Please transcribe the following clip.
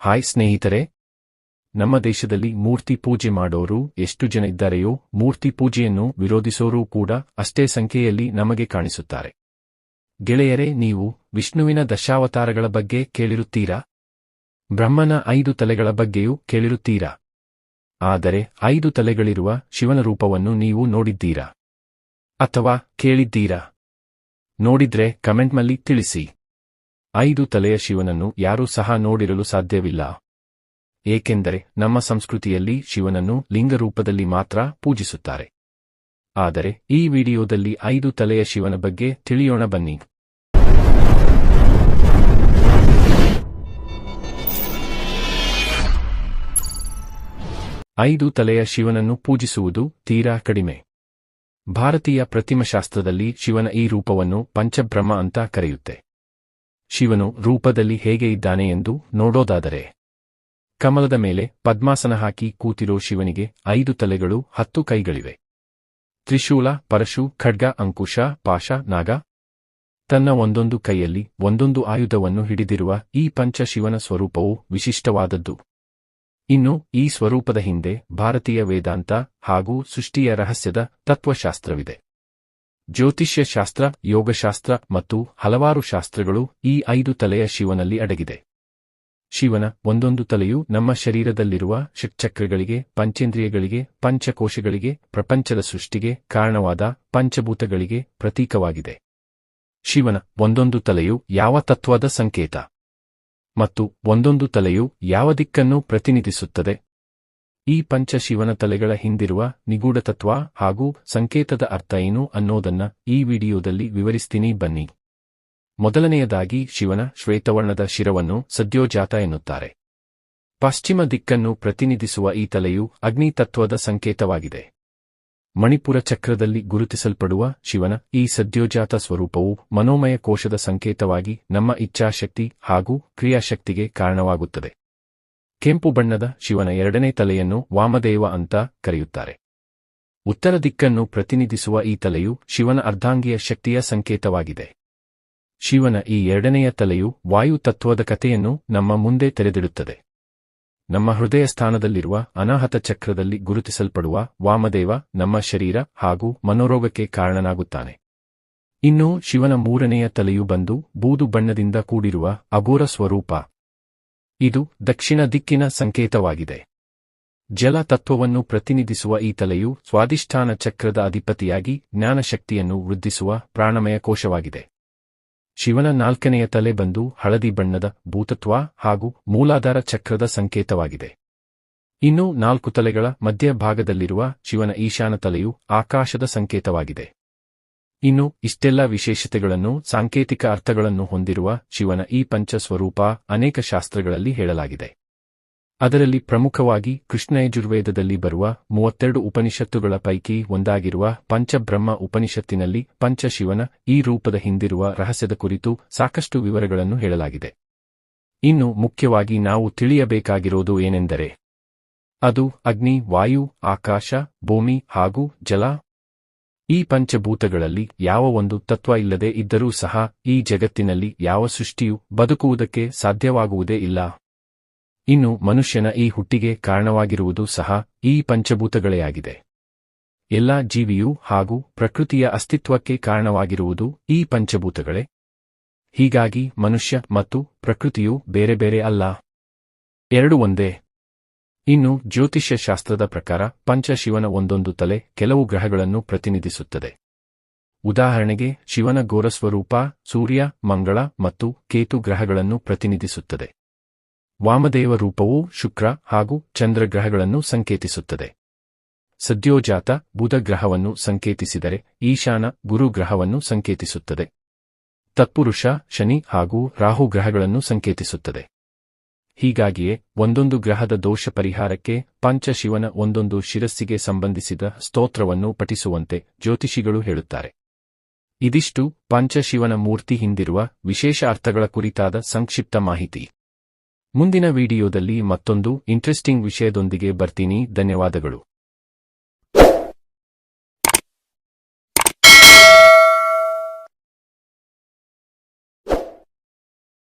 Hi ಸ್ನೇಹಿತರೆ, ನಮ್ಮ ದೇಶದಲ್ಲಿ ಮೂರ್ತಿ ಪೂಜೆ ಮಾಡೋರು ಎಷ್ಟು ಜನ ಇದ್ದಾರೆಯೋ ಮೂರ್ತಿ ಪೂಜೆಯನ್ನು ವಿರೋಧಿಸೋರೂ ಕೂಡ ಅಷ್ಟೇ ಸಂಖ್ಯೆಯಲ್ಲಿ ನಮಗೆ ಕಾಣಿಸುತ್ತಾರೆ. ಗೆಳೆಯರೇ, ನೀವು ವಿಷ್ಣುವಿನ ದಶಾವತಾರಗಳ ಬಗ್ಗೆ ಕೇಳಿರುತ್ತೀರಾ? ಬ್ರಹ್ಮನ 5 ತಲೆಗಳ ಬಗ್ಗೆಯೂ ಕೇಳಿರುತ್ತೀರಾ? ಆದರೆ 5 ತಲೆಗಳಿರುವ ಶಿವನ ರೂಪವನ್ನು ನೀವು ನೋಡಿದ್ದೀರಾ? ಅಥವಾ ಕೇಳಿದ್ದೀರಾ? ನೋಡಿದ್ರೆ ಕಮೆಂಟ್ನಲ್ಲಿ ತಿಳಿಸಿ. 5 ತಲೆಯ ಶಿವನನ್ನು ಯಾರೂ ಸಹ ನೋಡಿರಲು ಸಾಧ್ಯವಿಲ್ಲ. ಏಕೆಂದರೆ ನಮ್ಮ ಸಂಸ್ಕೃತಿಯಲ್ಲಿ ಶಿವನನ್ನು ಲಿಂಗರೂಪದಲ್ಲಿ ಮಾತ್ರ ಪೂಜಿಸುತ್ತಾರೆ. ಆದರೆ ಈ ವಿಡಿಯೋದಲ್ಲಿ 5 ತಲೆಯ ಶಿವನ ಬಗ್ಗೆ ತಿಳಿಯೋಣ ಬನ್ನಿ. ಐದು ತಲೆಯ ಶಿವನನ್ನು ಪೂಜಿಸುವುದು ತೀರಾ ಕಡಿಮೆ. ಭಾರತೀಯ ಪ್ರತಿಮಾಶಾಸ್ತ್ರದಲ್ಲಿ ಶಿವನ ಈ ರೂಪವನ್ನು ಪಂಚಬ್ರಹ್ಮ ಅಂತ ಕರೆಯುತ್ತೆ. ಶಿವನು ರೂಪದಲ್ಲಿ ಹೇಗೆ ಇದ್ದಾನೆ ಎಂದು ನೋಡೋದಾದರೆ, ಕಮಲದ ಮೇಲೆ ಪದ್ಮಾಸನ ಹಾಕಿ ಕೂತಿರೋ ಶಿವನಿಗೆ 5 ತಲೆಗಳು 10 ಕೈಗಳಿವೆ. ತ್ರಿಶೂಲ, ಪರಶು, ಖಡ್ಗ, ಅಂಕುಶ, ಪಾಶ, ನಾಗ. ತನ್ನ ಒಂದೊಂದು ಕೈಯಲ್ಲಿ ಒಂದೊಂದು ಆಯುಧವನ್ನು ಹಿಡಿದಿರುವ ಈ ಪಂಚ ಶಿವನ ಸ್ವರೂಪವು ವಿಶಿಷ್ಟವಾದದ್ದು. ಇನ್ನು ಈ ಸ್ವರೂಪದ ಹಿಂದೆ ಭಾರತೀಯ ವೇದಾಂತ ಹಾಗೂ ಸೃಷ್ಟಿಯ ರಹಸ್ಯದ ತತ್ವಶಾಸ್ತ್ರವಿದೆ. ಜ್ಯೋತಿಷ್ಯ ಶಾಸ್ತ್ರ, ಯೋಗಶಾಸ್ತ್ರ ಮತ್ತು ಹಲವಾರು ಶಾಸ್ತ್ರಗಳು ಈ 5 ತಲೆಯ ಶಿವನಲ್ಲಿ ಅಡಗಿದೆ. ಶಿವನ ಒಂದೊಂದು ತಲೆಯೂ ನಮ್ಮ ಶರೀರದಲ್ಲಿರುವ ಷಟ್ಚಕ್ರಗಳಿಗೆ, ಪಂಚೇಂದ್ರಿಯಗಳಿಗೆ, ಪಂಚಕೋಶಗಳಿಗೆ, ಪ್ರಪಂಚದ ಸೃಷ್ಟಿಗೆ ಕಾರಣವಾದ ಪಂಚಭೂತಗಳಿಗೆ ಪ್ರತೀಕವಾಗಿದೆ. ಶಿವನ ಒಂದೊಂದು ತಲೆಯು ಯಾವ ತತ್ವದ ಸಂಕೇತ ಮತ್ತು ಒಂದೊಂದು ತಲೆಯು ಯಾವ ದಿಕ್ಕನ್ನು ಪ್ರತಿನಿಧಿಸುತ್ತದೆ? ಈ ಪಂಚ ಶಿವನ ತಲೆಗಳ ಹಿಂದಿರುವ ನಿಗೂಢ ತತ್ವ ಹಾಗೂ ಸಂಕೇತದ ಅರ್ಥ ಏನು ಅನ್ನೋದನ್ನ ಈ ವಿಡಿಯೋದಲ್ಲಿ ವಿವರಿಸ್ತೀನಿ ಬನ್ನಿ. ಮೊದಲನೆಯದಾಗಿ, ಶಿವನ ಶ್ವೇತವರ್ಣದ ಶಿರವನ್ನು ಸದ್ಯೋಜಾತ ಎನ್ನುತ್ತಾರೆ. ಪಶ್ಚಿಮ ದಿಕ್ಕನ್ನು ಪ್ರತಿನಿಧಿಸುವ ಈ ತಲೆಯು ಅಗ್ನಿ ತತ್ವದ ಸಂಕೇತವಾಗಿದೆ. ಮಣಿಪುರ ಚಕ್ರದಲ್ಲಿ ಗುರುತಿಸಲ್ಪಡುವ ಶಿವನ ಈ ಸದ್ಯೋಜಾತ ಸ್ವರೂಪವು ಮನೋಮಯ ಕೋಶದ ಸಂಕೇತವಾಗಿ ನಮ್ಮ ಇಚ್ಛಾಶಕ್ತಿ ಹಾಗೂ ಕ್ರಿಯಾಶಕ್ತಿಗೆ ಕಾರಣವಾಗುತ್ತದೆ. ಕೆಂಪು ಬಣ್ಣದ ಶಿವನ 2ನೇ ತಲೆಯನ್ನು ವಾಮದೇವ ಅಂತ ಕರೆಯುತ್ತಾರೆ. ಉತ್ತರ ದಿಕ್ಕನ್ನು ಪ್ರತಿನಿಧಿಸುವ ಈ ತಲೆಯು ಶಿವನ ಅರ್ಧಾಂಗಿಯ ಶಕ್ತಿಯ ಸಂಕೇತವಾಗಿದೆ. ಶಿವನ ಈ 2ನೆಯ ತಲೆಯು ವಾಯು ತತ್ವದ ಕಥೆಯನ್ನು ನಮ್ಮ ಮುಂದೆ ತೆರೆದಿಡುತ್ತದೆ. ನಮ್ಮ ಹೃದಯ ಸ್ಥಾನದಲ್ಲಿರುವ ಅನಾಹತ ಚಕ್ರದಲ್ಲಿ ಗುರುತಿಸಲ್ಪಡುವ ವಾಮದೇವ ನಮ್ಮ ಶರೀರ ಹಾಗೂ ಮನೋರೋಗಕ್ಕೆ ಕಾರಣನಾಗುತ್ತಾನೆ. ಇನ್ನು ಶಿವನ 3ನೆಯ ತಲೆಯು ಬಂದು ಬೂದು ಬಣ್ಣದಿಂದ ಕೂಡಿರುವ ಅಘೋರ ಸ್ವರೂಪ. ಇದು ದಕ್ಷಿಣ ದಿಕ್ಕಿನ ಸಂಕೇತವಾಗಿದೆ. ಜಲ ತತ್ವವನ್ನು ಪ್ರತಿನಿಧಿಸುವ ಈ ತಲೆಯು ಸ್ವಾಧಿಷ್ಠಾನ ಚಕ್ರದ ಅಧಿಪತಿಯಾಗಿ ಜ್ಞಾನಶಕ್ತಿಯನ್ನು ವೃದ್ಧಿಸುವ ಪ್ರಾಣಮಯ ಕೋಶವಾಗಿದೆ. ಶಿವನ 4ನೆಯ ತಲೆ ಬಂದು ಹಳದಿ ಬಣ್ಣದ ಭೂತತ್ವ ಹಾಗೂ ಮೂಲಾಧಾರ ಚಕ್ರದ ಸಂಕೇತವಾಗಿದೆ. ಇನ್ನು 4 ತಲೆಗಳ ಮಧ್ಯಭಾಗದಲ್ಲಿರುವ ಶಿವನ ಈಶಾನ ತಲೆಯು ಆಕಾಶದ ಸಂಕೇತವಾಗಿದೆ. ಇನ್ನು ಇಷ್ಟೆಲ್ಲ ವಿಶೇಷತೆಗಳನ್ನು, ಸಾಂಕೇತಿಕ ಅರ್ಥಗಳನ್ನು ಹೊಂದಿರುವ ಶಿವನ ಈ ಪಂಚ ಸ್ವರೂಪ ಅನೇಕ ಶಾಸ್ತ್ರಗಳಲ್ಲಿ ಹೇಳಲಾಗಿದೆ. ಅದರಲ್ಲಿ ಪ್ರಮುಖವಾಗಿ ಕೃಷ್ಣಯಜುರ್ವೇದದಲ್ಲಿ ಬರುವ 32 ಉಪನಿಷತ್ತುಗಳ ಪೈಕಿ ಒಂದಾಗಿರುವ ಪಂಚಬ್ರಹ್ಮ ಉಪನಿಷತ್ತಿನಲ್ಲಿ ಪಂಚಶಿವನ ಈ ರೂಪದ ಹಿಂದಿರುವ ರಹಸ್ಯದ ಕುರಿತು ಸಾಕಷ್ಟು ವಿವರಗಳನ್ನು ಹೇಳಲಾಗಿದೆ. ಇನ್ನು ಮುಖ್ಯವಾಗಿ ನಾವು ತಿಳಿಯಬೇಕಾಗಿರೋದು ಏನೆಂದರೆ, ಅದು ಅಗ್ನಿ, ವಾಯು, ಆಕಾಶ, ಭೂಮಿ ಹಾಗೂ ಜಲ. ಈ ಪಂಚಭೂತಗಳಲ್ಲಿ ಯಾವ ಒಂದು ತತ್ವ ಇಲ್ಲದೆ ಇದ್ದರೂ ಸಹ ಈ ಜಗತ್ತಿನಲ್ಲಿ ಯಾವ ಸೃಷ್ಟಿಯೂ ಬದುಕುವುದಕ್ಕೆ ಸಾಧ್ಯವಾಗುವುದೇ ಇಲ್ಲ. ಇನ್ನು ಮನುಷ್ಯನ ಈ ಹುಟ್ಟಿಗೆ ಕಾರಣವಾಗಿರುವುದು ಸಹ ಈ ಪಂಚಭೂತಗಳೇ ಆಗಿದೆ. ಎಲ್ಲಾ ಜೀವಿಯೂ ಹಾಗೂ ಪ್ರಕೃತಿಯ ಅಸ್ತಿತ್ವಕ್ಕೆ ಕಾರಣವಾಗಿರುವುದು ಈ ಪಂಚಭೂತಗಳೇ. ಹೀಗಾಗಿ ಮನುಷ್ಯ ಮತ್ತು ಪ್ರಕೃತಿಯು ಬೇರೆ ಬೇರೆ ಅಲ್ಲ, 2 ಒಂದೇ. ಇನ್ನು ಜ್ಯೋತಿಷ್ಯ ಶಾಸ್ತ್ರದ ಪ್ರಕಾರ ಪಂಚಶಿವನ ಒಂದೊಂದು ತಲೆ ಕೆಲವು ಗ್ರಹಗಳನ್ನು ಪ್ರತಿನಿಧಿಸುತ್ತದೆ. ಉದಾಹರಣೆಗೆ ಶಿವನ ಘೋರಸ್ವರೂಪ ಸೂರ್ಯ, ಮಂಗಳ ಮತ್ತು ಕೇತು ಗ್ರಹಗಳನ್ನು ಪ್ರತಿನಿಧಿಸುತ್ತದೆ. ವಾಮದೇವ ರೂಪವು ಶುಕ್ರ ಹಾಗೂ ಚಂದ್ರ ಗ್ರಹಗಳನ್ನು ಸಂಕೇತಿಸುತ್ತದೆ. ಸದ್ಯೋಜಾತ ಬುಧ ಗ್ರಹವನ್ನು ಸಂಕೇತಿಸಿದರೆ ಈಶಾನ ಗುರು ಗ್ರಹವನ್ನು ಸಂಕೇತಿಸುತ್ತದೆ. ತತ್ಪುರುಷ ಶನಿ ಹಾಗೂ ರಾಹು ಗ್ರಹಗಳನ್ನು ಸಂಕೇತಿಸುತ್ತದೆ. ಹೀಗಾಗಿಯೇ ಒಂದೊಂದು ಗ್ರಹದ ದೋಷ ಪರಿಹಾರಕ್ಕೆ ಪಂಚಶಿವನ ಒಂದೊಂದು ಶಿರಸ್ಸಿಗೆ ಸಂಬಂಧಿಸಿದ ಸ್ತೋತ್ರವನ್ನು ಪಠಿಸುವಂತೆ ಜ್ಯೋತಿಷಿಗಳು ಹೇಳುತ್ತಾರೆ. ಇದಿಷ್ಟು ಪಂಚಶಿವನ ಮೂರ್ತಿ ಹಿಂದಿರುವ ವಿಶೇಷ ಅರ್ಥಗಳ ಕುರಿತಾದ ಸಂಕ್ಷಿಪ್ತ ಮಾಹಿತಿ. ಮುಂದಿನ ವಿಡಿಯೋದಲ್ಲಿ ಮತ್ತೊಂದು ಇಂಟ್ರೆಸ್ಟಿಂಗ್ ವಿಷಯದೊಂದಿಗೆ ಬರ್ತೀನಿ. ಧನ್ಯವಾದಗಳು.